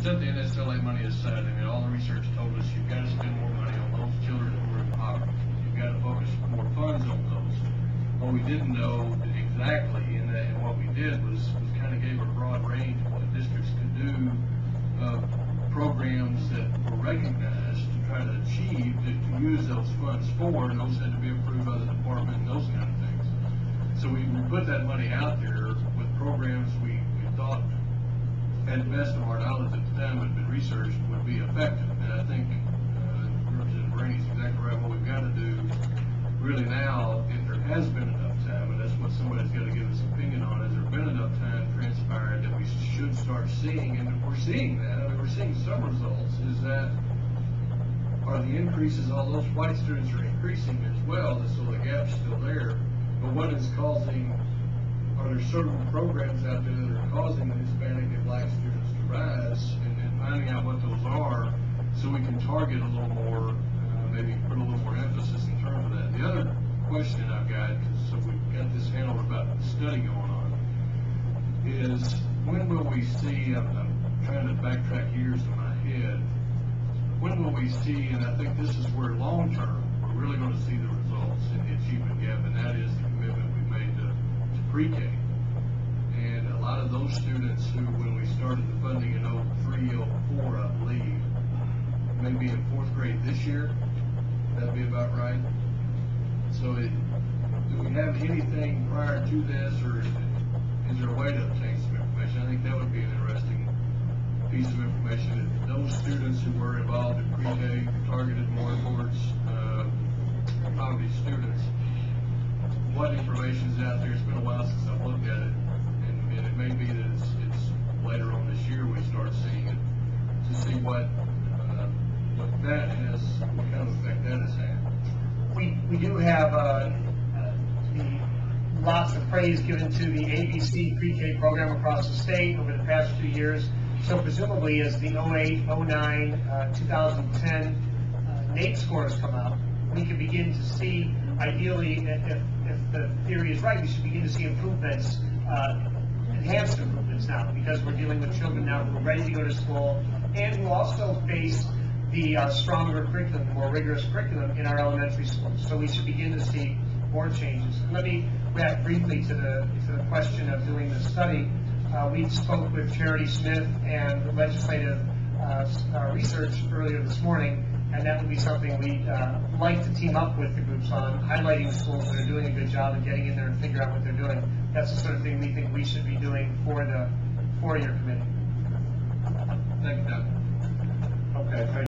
set the NSLA money aside. I mean, all the research told us you've got to spend more money on those children who are in poverty. You've got to focus more funds on those. What we didn't know exactly, and what we did was kind of gave a broad range of what districts could do, programs that were recognized to try to achieve, to use those funds for, and those had to be approved by the department and those kind of things. So we put that money out there with programs we thought, at the best of our knowledge at the time, had been researched, would be effective. And I think Representative Rainey's exactly right. What we've got to do really now, if there has been enough time, and that's what somebody's got to give us opinion on, has there been enough time transpired that we should start seeing, and if we're seeing that, I mean, we're seeing some results, is that are the increases, all those white students are increasing as well, so the gap's still there, but what is causing, are there certain programs out there that are causing the Hispanic and Black students to rise, and finding out what those are so we can target a little more, maybe put a little more emphasis in terms of that. The other question I've got, so we've got this handled about the study going on, is when will we see, I'm trying to backtrack years in my head, when will we see, and I think this is where long term, we're really going to see the results in the achievement gap, and that is the commitment we made to pre-K. And a lot of those students who, when we started the funding in 03, 04, I believe, maybe in 4th grade this year, that'd be about right. So do we have anything prior to this, or is there a way to obtain some information? I think that would be an interesting piece of information. If those students who were involved in pre-K targeted more towards poverty students, what information is out there? It's been a while since I've looked at it, and it may be that it's later on this year we start seeing it, to see what that has, what kind of effect that has had. We do have lots of praise given to the ABC pre-K program across the state over the past few years. So presumably as the 08, 09, 2010 NAEP scores come out, we can begin to see, ideally, if the theory is right, we should begin to see improvements, enhanced improvements now, because we're dealing with children now who are ready to go to school, and who also face the stronger curriculum, more rigorous curriculum in our elementary schools. So we should begin to see more changes. Let me react briefly to the question of doing the study. We spoke with Charity Smith and legislative research earlier this morning, and that would be something we'd like to team up with the groups on, highlighting schools that are doing a good job and getting in there and figure out what they're doing. That's the sort of thing we think we should be doing for your committee. Thank you, Dr.